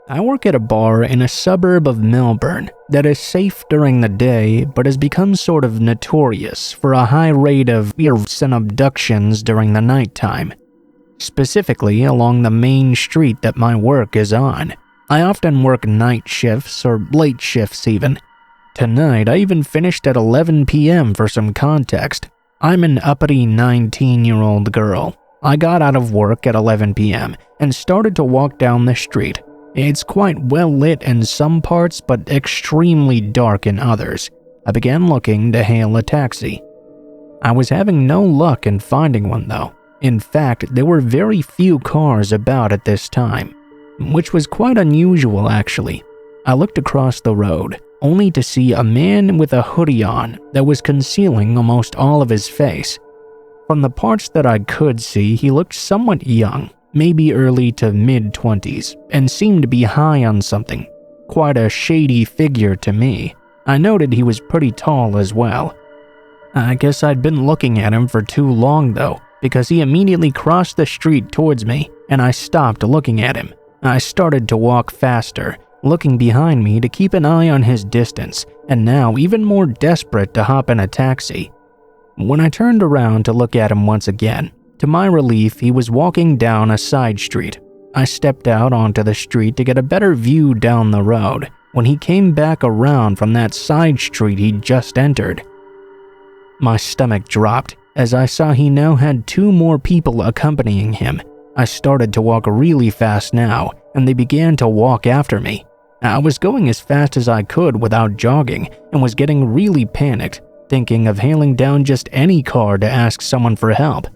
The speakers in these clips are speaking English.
I work at a bar in a suburb of Melbourne that is safe during the day but has become sort of notorious for a high rate of thefts and abductions during the nighttime. Specifically along the main street that my work is on. I often work night shifts or late shifts even. Tonight I even finished at 11 p.m. for some context. I'm an uppity 19-year-old girl. I got out of work at 11 p.m. and started to walk down the street. It's quite well lit in some parts but extremely dark in others. I began looking to hail a taxi. I was having no luck in finding one though. In fact, there were very few cars about at this time, which was quite unusual actually. I looked across the road, only to see a man with a hoodie on that was concealing almost all of his face. From the parts that I could see, he looked somewhat young, maybe early to mid-20s, and seemed to be high on something. Quite a shady figure to me. I noted he was pretty tall as well. I guess I'd been looking at him for too long though, because he immediately crossed the street towards me, and I stopped looking at him. I started to walk faster, looking behind me to keep an eye on his distance, and now even more desperate to hop in a taxi. When I turned around to look at him once again, to my relief, he was walking down a side street. I stepped out onto the street to get a better view down the road when he came back around from that side street he'd just entered. My stomach dropped as I saw he now had 2 more people accompanying him. I started to walk really fast now, and they began to walk after me. I was going as fast as I could without jogging and was getting really panicked, thinking of hailing down just any car to ask someone for help.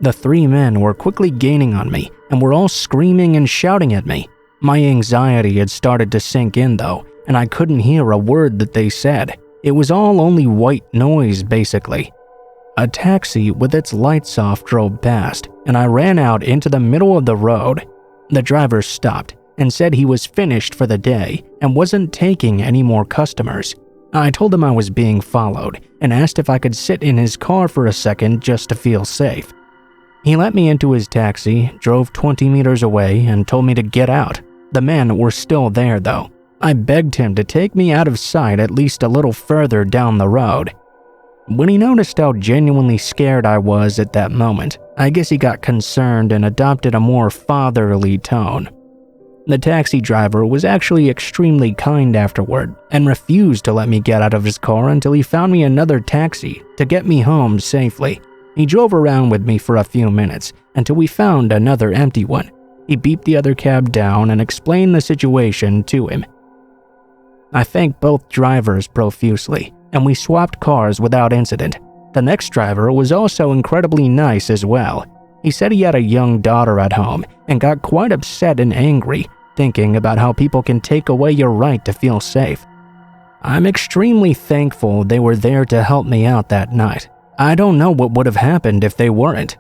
The 3 men were quickly gaining on me and were all screaming and shouting at me. My anxiety had started to sink in though, and I couldn't hear a word that they said. It was all only white noise basically. A taxi with its lights off drove past, and I ran out into the middle of the road. The driver stopped and said he was finished for the day and wasn't taking any more customers. I told him I was being followed and asked if I could sit in his car for a second just to feel safe. He let me into his taxi, drove 20 meters away, and told me to get out. The men were still there though. I begged him to take me out of sight at least a little further down the road. When he noticed how genuinely scared I was at that moment, I guess he got concerned and adopted a more fatherly tone. The taxi driver was actually extremely kind afterward and refused to let me get out of his car until he found me another taxi to get me home safely. He drove around with me for a few minutes until we found another empty one. He beeped the other cab down and explained the situation to him. I thanked both drivers profusely, and we swapped cars without incident. The next driver was also incredibly nice as well. He said he had a young daughter at home and got quite upset and angry, thinking about how people can take away your right to feel safe. I'm extremely thankful they were there to help me out that night. I don't know what would have happened if they weren't.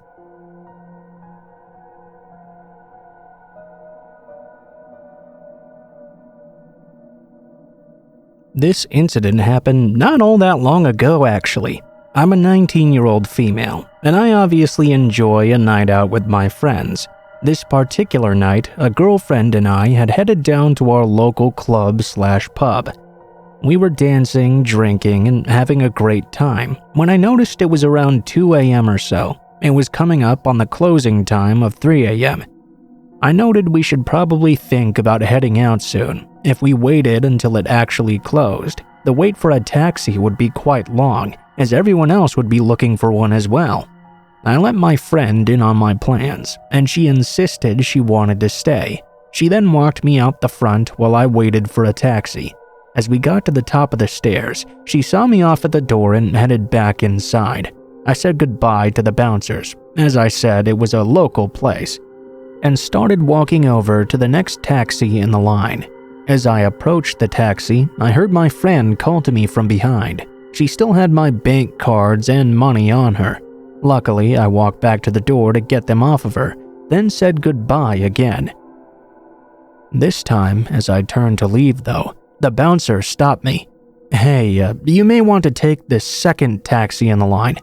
This incident happened not all that long ago actually. I'm a 19-year-old female, and I obviously enjoy a night out with my friends. This particular night, a girlfriend and I had headed down to our local club/pub. We were dancing, drinking, and having a great time when I noticed it was around 2 a.m. or so. It was coming up on the closing time of 3 a.m. I noted we should probably think about heading out soon. If we waited until it actually closed, the wait for a taxi would be quite long, as everyone else would be looking for one as well. I let my friend in on my plans, and she insisted she wanted to stay. She then walked me out the front while I waited for a taxi. As we got to the top of the stairs, she saw me off at the door and headed back inside. I said goodbye to the bouncers, as I said it was a local place, and started walking over to the next taxi in the line. As I approached the taxi, I heard my friend call to me from behind. She still had my bank cards and money on her. Luckily, I walked back to the door to get them off of her, then said goodbye again. This time, as I turned to leave though, the bouncer stopped me. "Hey, you may want to take this second taxi in the line."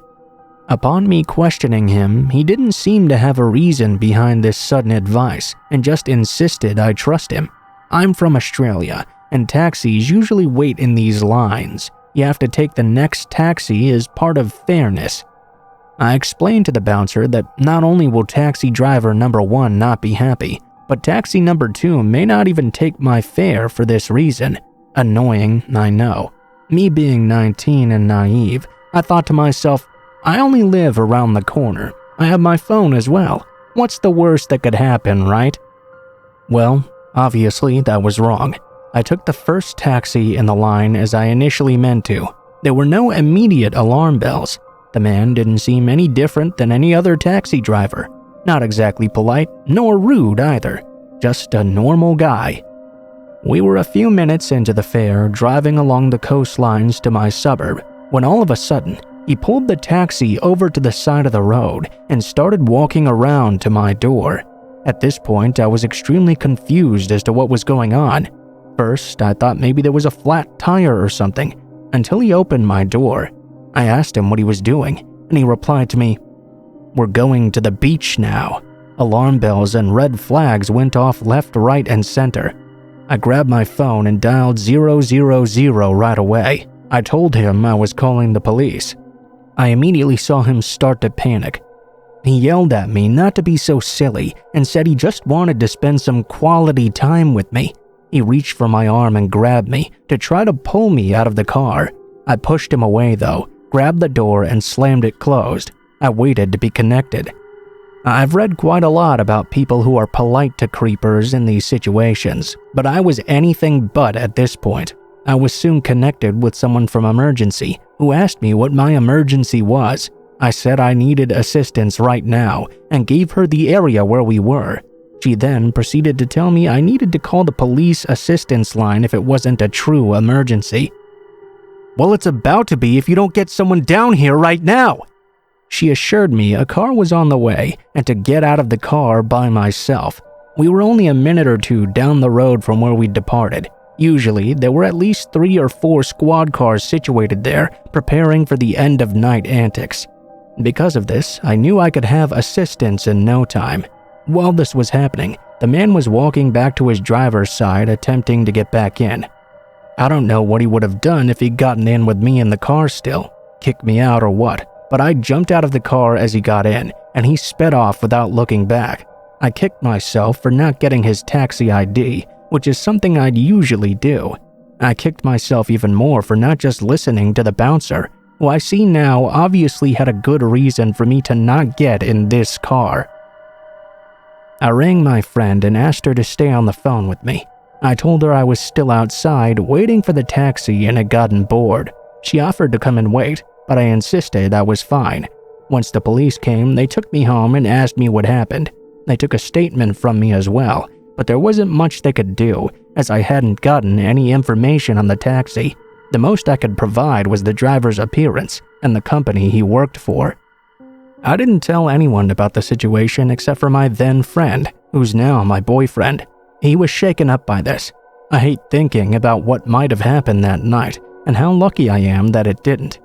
Upon me questioning him, he didn't seem to have a reason behind this sudden advice and just insisted I trust him. I'm from Australia, and taxis usually wait in these lines. You have to take the next taxi as part of fairness. I explained to the bouncer that not only will taxi driver number 1 not be happy, but taxi number 2 may not even take my fare for this reason. Annoying, I know. Me being 19 and naive, I thought to myself, I only live around the corner. I have my phone as well. What's the worst that could happen, right? Well, obviously that was wrong. I took the first taxi in the line as I initially meant to. There were no immediate alarm bells. The man didn't seem any different than any other taxi driver. Not exactly polite, nor rude either. Just a normal guy. We were a few minutes into the fare, driving along the coastlines to my suburb, when all of a sudden, he pulled the taxi over to the side of the road and started walking around to my door. At this point, I was extremely confused as to what was going on. First, I thought maybe there was a flat tire or something, until he opened my door. I asked him what he was doing, and he replied to me, "We're going to the beach now." Alarm bells and red flags went off left, right, and center. I grabbed my phone and dialed 000 right away. I told him I was calling the police. I immediately saw him start to panic. He yelled at me not to be so silly and said he just wanted to spend some quality time with me. He reached for my arm and grabbed me to try to pull me out of the car. I pushed him away though, grabbed the door and slammed it closed. I waited to be connected. I've read quite a lot about people who are polite to creepers in these situations, but I was anything but at this point. I was soon connected with someone from emergency who asked me what my emergency was. I said I needed assistance right now and gave her the area where we were. She then proceeded to tell me I needed to call the police assistance line if it wasn't a true emergency. "Well, it's about to be if you don't get someone down here right now." She assured me a car was on the way and to get out of the car by myself. We were only a minute or two down the road from where we departed. Usually, there were at least 3 or 4 squad cars situated there, preparing for the end-of-night antics. Because of this, I knew I could have assistance in no time. While this was happening, the man was walking back to his driver's side, attempting to get back in. I don't know what he would have done if he'd gotten in with me in the car still, kicked me out or what, but I jumped out of the car as he got in, and he sped off without looking back. I kicked myself for not getting his taxi ID, which is something I'd usually do. I kicked myself even more for not just listening to the bouncer, who I see now obviously had a good reason for me to not get in this car. I rang my friend and asked her to stay on the phone with me. I told her I was still outside waiting for the taxi and had gotten bored. She offered to come and wait, but I insisted I was fine. Once the police came, they took me home and asked me what happened. They took a statement from me as well, but there wasn't much they could do, as I hadn't gotten any information on the taxi. The most I could provide was the driver's appearance and the company he worked for. I didn't tell anyone about the situation except for my then friend, who's now my boyfriend. He was shaken up by this. I hate thinking about what might have happened that night, and how lucky I am that it didn't.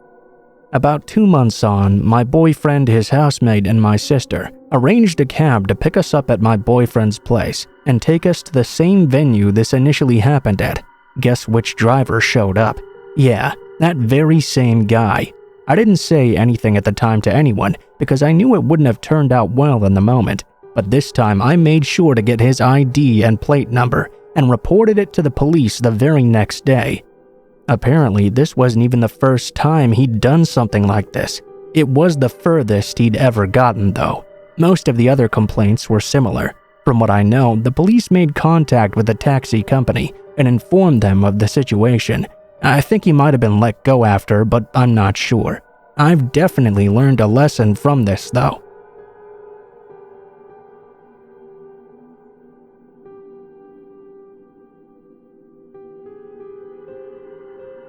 About 2 months on, my boyfriend, his housemate, and my sister arranged a cab to pick us up at my boyfriend's place and take us to the same venue this initially happened at. Guess which driver showed up? Yeah, that very same guy. I didn't say anything at the time to anyone because I knew it wouldn't have turned out well in the moment, but this time I made sure to get his ID and plate number and reported it to the police the very next day. Apparently, this wasn't even the first time he'd done something like this. It was the furthest he'd ever gotten, though. Most of the other complaints were similar. From what I know, the police made contact with the taxi company and informed them of the situation. I think he might have been let go after, but I'm not sure. I've definitely learned a lesson from this, though.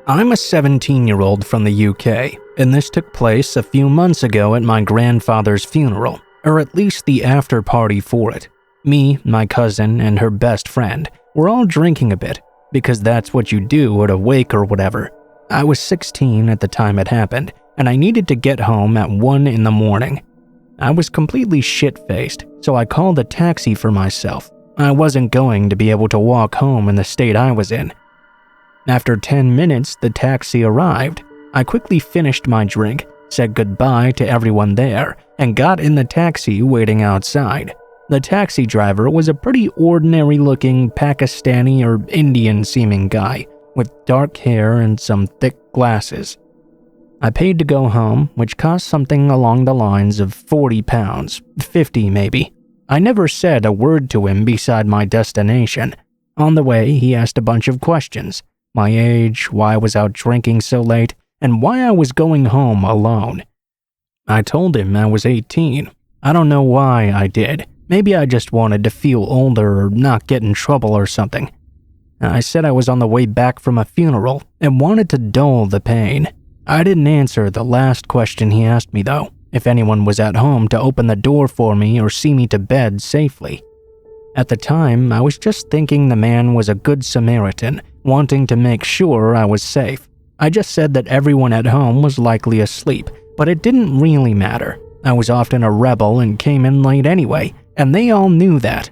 I'm a 17-year-old from the UK, and this took place a few months ago at my grandfather's funeral, or at least the after-party for it. Me, my cousin, and her best friend were all drinking a bit, because that's what you do at a wake or whatever. I was 16 at the time it happened, and I needed to get home at 1 a.m. I was completely shit-faced, so I called a taxi for myself. I wasn't going to be able to walk home in the state I was in. After 10 minutes, the taxi arrived. I quickly finished my drink, said goodbye to everyone there, and got in the taxi waiting outside. The taxi driver was a pretty ordinary-looking Pakistani or Indian-seeming guy with dark hair and some thick glasses. I paid to go home, which cost something along the lines of £40, 50 maybe. I never said a word to him beside my destination. On the way, he asked a bunch of questions. My age, why I was out drinking so late, and why I was going home alone. I told him I was 18. I don't know why I did. Maybe I just wanted to feel older or not get in trouble or something. I said I was on the way back from a funeral and wanted to dull the pain. I didn't answer the last question he asked me though, if anyone was at home to open the door for me or see me to bed safely. At the time, I was just thinking the man was a good Samaritan, wanting to make sure I was safe. I just said that everyone at home was likely asleep, but it didn't really matter. I was often a rebel and came in late anyway, and they all knew that.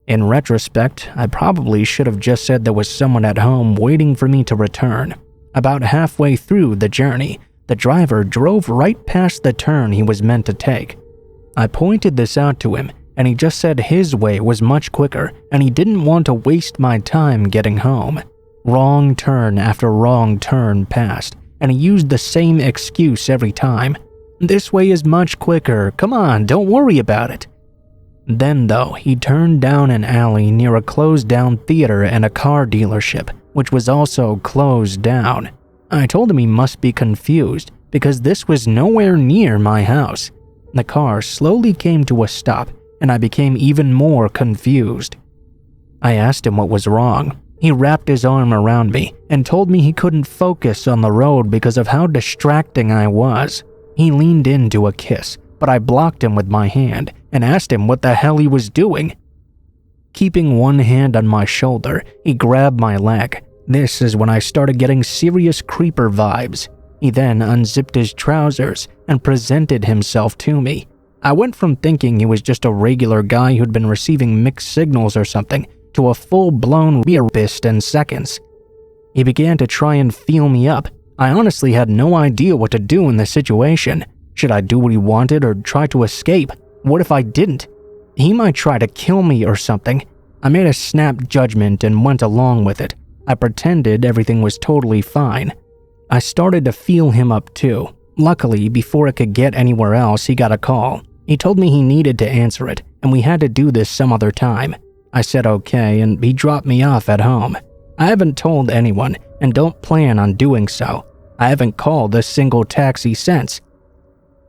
In retrospect, I probably should have just said there was someone at home waiting for me to return. About halfway through the journey, the driver drove right past the turn he was meant to take. I pointed this out to him, and he just said his way was much quicker and he didn't want to waste my time getting home. Wrong turn after wrong turn passed, and he used the same excuse every time. This way is much quicker, come on, don't worry about it. Then though, he turned down an alley near a closed down theater and a car dealership, which was also closed down. I told him he must be confused, because this was nowhere near my house. The car slowly came to a stop, and I became even more confused. I asked him what was wrong. He wrapped his arm around me and told me he couldn't focus on the road because of how distracting I was. He leaned into a kiss, but I blocked him with my hand and asked him what the hell he was doing. Keeping one hand on my shoulder, he grabbed my leg. This is when I started getting serious creeper vibes. He then unzipped his trousers and presented himself to me. I went from thinking he was just a regular guy who'd been receiving mixed signals or something to a full-blown rapist in seconds. He began to try and feel me up. I honestly had no idea what to do in this situation. Should I do what he wanted or try to escape? What if I didn't? He might try to kill me or something. I made a snap judgment and went along with it. I pretended everything was totally fine. I started to feel him up too. Luckily, before it could get anywhere else, he got a call. He told me he needed to answer it, and we had to do this some other time. I said okay, and he dropped me off at home. I haven't told anyone, and don't plan on doing so. I haven't called a single taxi since.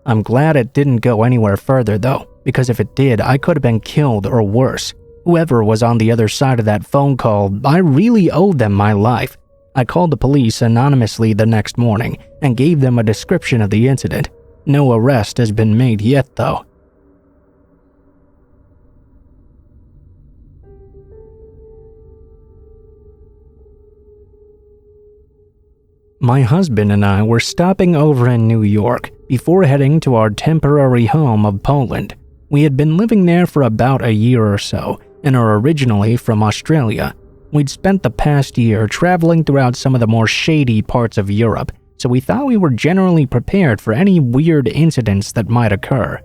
I'm glad it didn't go anywhere further though, because if it did, I could have been killed or worse. Whoever was on the other side of that phone call, I really owed them my life. I called the police anonymously the next morning and gave them a description of the incident. No arrest has been made yet though. My husband and I were stopping over in New York before heading to our temporary home of Poland. We had been living there for about a year or so and are originally from Australia. We'd spent the past year traveling throughout some of the more shady parts of Europe, so we thought we were generally prepared for any weird incidents that might occur.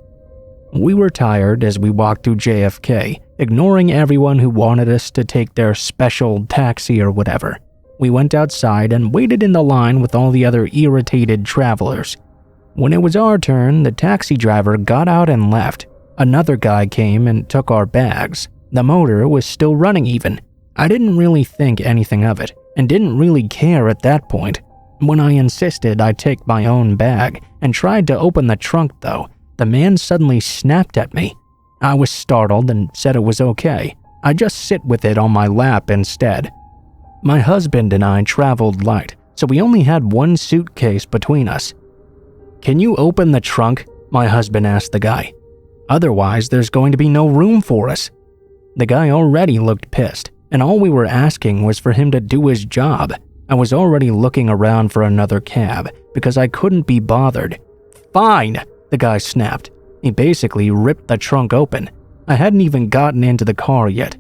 We were tired as we walked through JFK, ignoring everyone who wanted us to take their special taxi or whatever. We went outside and waited in the line with all the other irritated travelers. When it was our turn, the taxi driver got out and left. Another guy came and took our bags. The motor was still running even. I didn't really think anything of it, and didn't really care at that point. When I insisted I take my own bag and tried to open the trunk though, the man suddenly snapped at me. I was startled and said it was okay. I'd just sit with it on my lap instead. My husband and I traveled light, so we only had one suitcase between us. "Can you open the trunk?" my husband asked the guy. "Otherwise, there's going to be no room for us." The guy already looked pissed, and all we were asking was for him to do his job. I was already looking around for another cab because I couldn't be bothered. "Fine," the guy snapped. He basically ripped the trunk open. I hadn't even gotten into the car yet.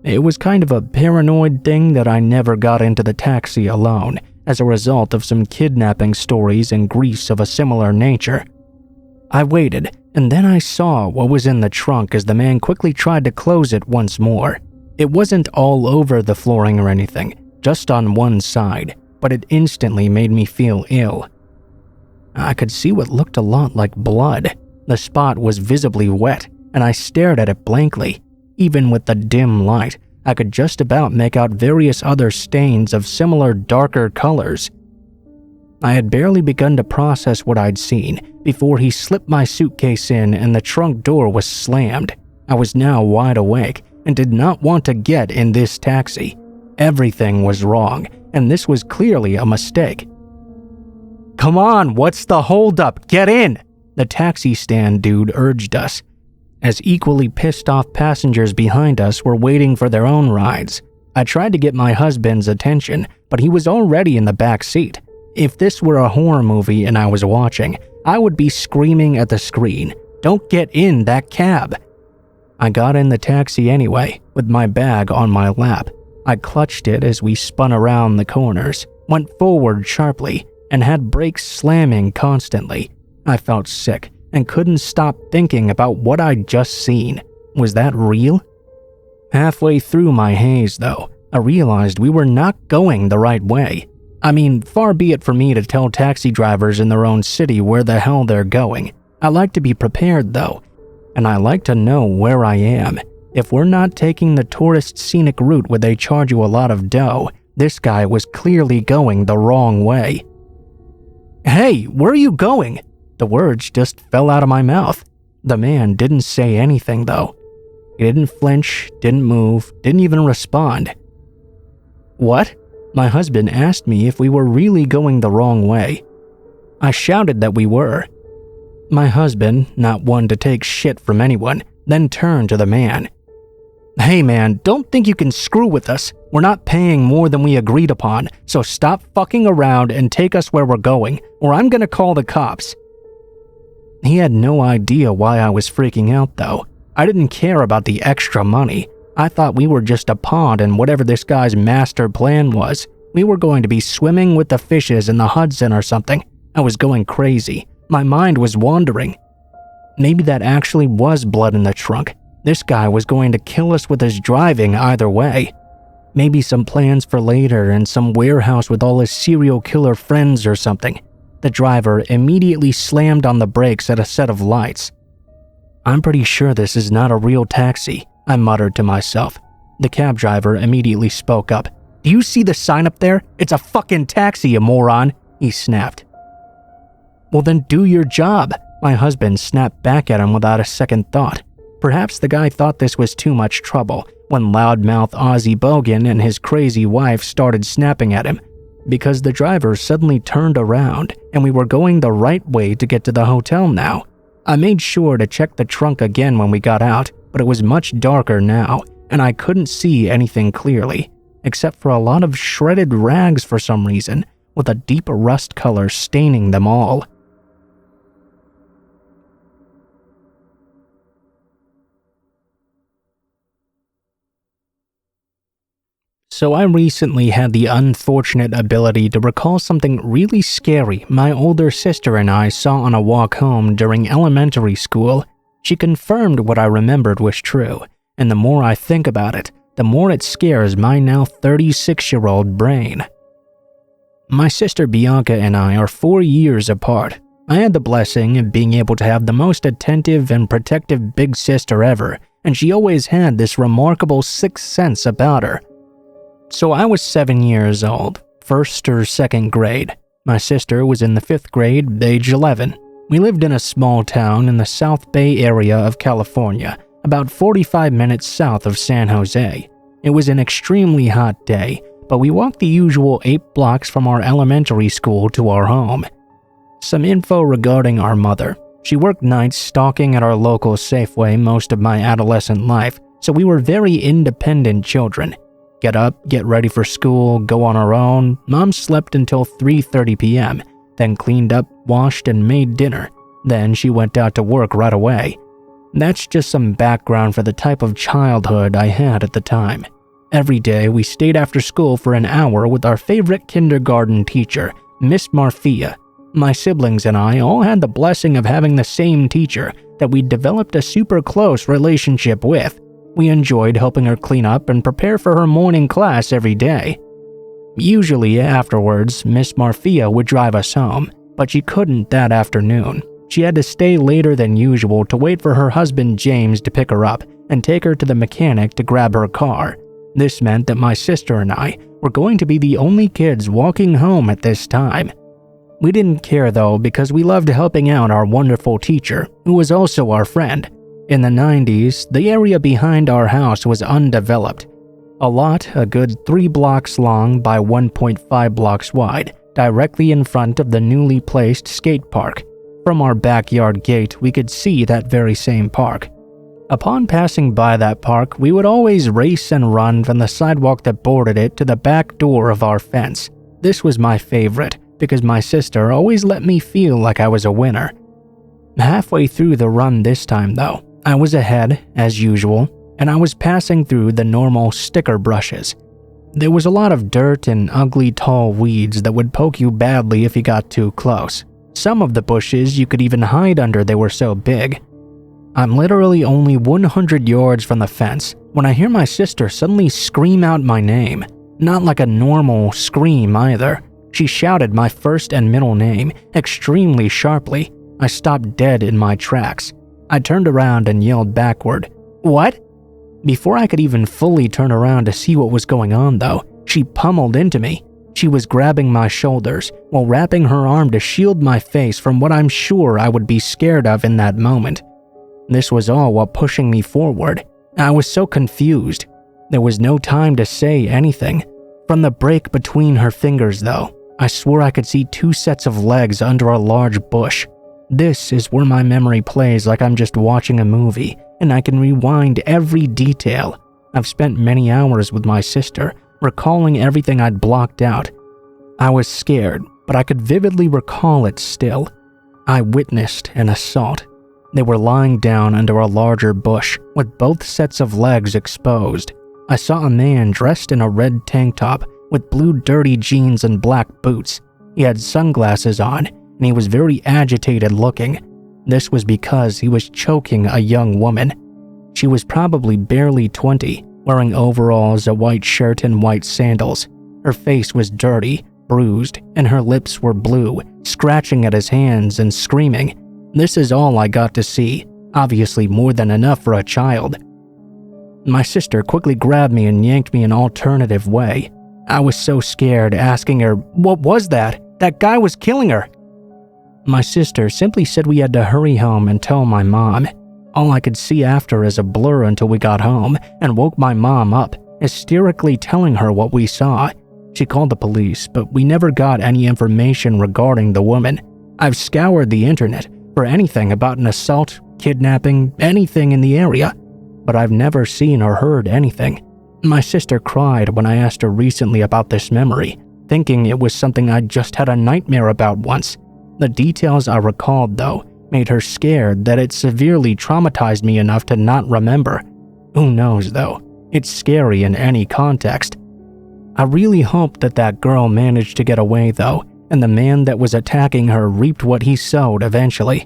It was kind of a paranoid thing that I never got into the taxi alone, as a result of some kidnapping stories in Greece of a similar nature. I waited, and then I saw what was in the trunk as the man quickly tried to close it once more. It wasn't all over the flooring or anything, just on one side, but it instantly made me feel ill. I could see what looked a lot like blood. The spot was visibly wet, and I stared at it blankly. Even with the dim light, I could just about make out various other stains of similar darker colors. I had barely begun to process what I'd seen before he slipped my suitcase in and the trunk door was slammed. I was now wide awake and did not want to get in this taxi. Everything was wrong, and this was clearly a mistake. "Come on, what's the holdup? Get in!" the taxi stand dude urged us, as equally pissed off passengers behind us were waiting for their own rides. I tried to get my husband's attention, but he was already in the back seat. If this were a horror movie and I was watching, I would be screaming at the screen, "Don't get in that cab!" I got in the taxi anyway, with my bag on my lap. I clutched it as we spun around the corners, went forward sharply, and had brakes slamming constantly. I felt sick and couldn't stop thinking about what I'd just seen. Was that real? Halfway through my haze, though, I realized we were not going the right way. I mean, far be it for me to tell taxi drivers in their own city where the hell they're going. I like to be prepared, though, and I like to know where I am. If we're not taking the tourist scenic route where they charge you a lot of dough, this guy was clearly going the wrong way. "Hey, where are you going?" The words just fell out of my mouth. The man didn't say anything, though. He didn't flinch, didn't move, didn't even respond. "What?" My husband asked me if we were really going the wrong way. I shouted that we were. My husband, not one to take shit from anyone, then turned to the man. "Hey man, don't think you can screw with us. We're not paying more than we agreed upon, so stop fucking around and take us where we're going, or I'm gonna call the cops." He had no idea why I was freaking out, though. I didn't care about the extra money. I thought we were just a pawn in whatever this guy's master plan was. We were going to be swimming with the fishes in the Hudson or something. I was going crazy. My mind was wandering. Maybe that actually was blood in the trunk. This guy was going to kill us with his driving either way. Maybe some plans for later in some warehouse with all his serial killer friends or something. The driver immediately slammed on the brakes at a set of lights. "I'm pretty sure this is not a real taxi," I muttered to myself. The cab driver immediately spoke up. "Do you see the sign up there? It's a fucking taxi, you moron," he snapped. "Well then do your job," my husband snapped back at him without a second thought. Perhaps the guy thought this was too much trouble when loudmouth Ozzy Bogan and his crazy wife started snapping at him, because the driver suddenly turned around and we were going the right way to get to the hotel now. I made sure to check the trunk again when we got out, but it was much darker now and I couldn't see anything clearly, except for a lot of shredded rags for some reason, with a deep rust color staining them all. So I recently had the unfortunate ability to recall something really scary my older sister and I saw on a walk home during elementary school. She confirmed what I remembered was true, and the more I think about it, the more it scares my now 36-year-old brain. My sister Bianca and I are 4 years apart. I had the blessing of being able to have the most attentive and protective big sister ever, and she always had this remarkable sixth sense about her. So I was 7 years old, first or second grade. My sister was in the 5th grade, age 11. We lived in a small town in the South Bay area of California, about 45 minutes south of San Jose. It was an extremely hot day, but we walked the usual 8 blocks from our elementary school to our home. Some info regarding our mother. She worked nights stalking at our local Safeway most of my adolescent life, so we were very independent children. Get up, get ready for school, go on our own. Mom slept until 3:30 p.m., then cleaned up, washed, and made dinner. Then she went out to work right away. That's just some background for the type of childhood I had at the time. Every day, we stayed after school for an hour with our favorite kindergarten teacher, Miss Marfia. My siblings and I all had the blessing of having the same teacher that we'd developed a super close relationship with. We enjoyed helping her clean up and prepare for her morning class every day. Usually afterwards, Miss Marfia would drive us home, but she couldn't that afternoon. She had to stay later than usual to wait for her husband James to pick her up and take her to the mechanic to grab her car. This meant that my sister and I were going to be the only kids walking home at this time. We didn't care though because we loved helping out our wonderful teacher, who was also our friend. In the 90s, the area behind our house was undeveloped. A lot a good 3 blocks long by 1.5 blocks wide, directly in front of the newly placed skate park. From our backyard gate, we could see that very same park. Upon passing by that park, we would always race and run from the sidewalk that bordered it to the back door of our fence. This was my favorite, because my sister always let me feel like I was a winner. Halfway through the run this time though, I was ahead, as usual, and I was passing through the normal sticker brushes. There was a lot of dirt and ugly tall weeds that would poke you badly if you got too close. Some of the bushes you could even hide under, they were so big. I'm literally only 100 yards from the fence when I hear my sister suddenly scream out my name. Not like a normal scream either. She shouted my first and middle name extremely sharply. I stopped dead in my tracks. I turned around and yelled backward, "What?" Before I could even fully turn around to see what was going on though, she pummeled into me. She was grabbing my shoulders while wrapping her arm to shield my face from what I'm sure I would be scared of in that moment. This was all while pushing me forward. I was so confused. There was no time to say anything. From the break between her fingers though, I swore I could see 2 sets of legs under a large bush. This is where my memory plays like I'm just watching a movie, and I can rewind every detail. I've spent many hours with my sister, recalling everything I'd blocked out. I was scared, but I could vividly recall it still. I witnessed an assault. They were lying down under a larger bush, with both sets of legs exposed. I saw a man dressed in a red tank top with blue dirty jeans and black boots. He had sunglasses on, and he was very agitated looking. This was because he was choking a young woman. She was probably barely 20, wearing overalls, a white shirt, and white sandals. Her face was dirty, bruised, and her lips were blue, scratching at his hands and screaming. This is all I got to see, obviously more than enough for a child. My sister quickly grabbed me and yanked me an alternative way. I was so scared, asking her, "What was that? That guy was killing her." My sister simply said we had to hurry home and tell my mom. All I could see after is a blur until we got home and woke my mom up, hysterically telling her what we saw. She called the police, but we never got any information regarding the woman. I've scoured the internet for anything about an assault, kidnapping, anything in the area, but I've never seen or heard anything. My sister cried when I asked her recently about this memory, thinking it was something I'd just had a nightmare about once. The details I recalled, though, made her scared that it severely traumatized me enough to not remember. Who knows, though? It's scary in any context. I really hope that girl managed to get away, though, and the man that was attacking her reaped what he sowed eventually.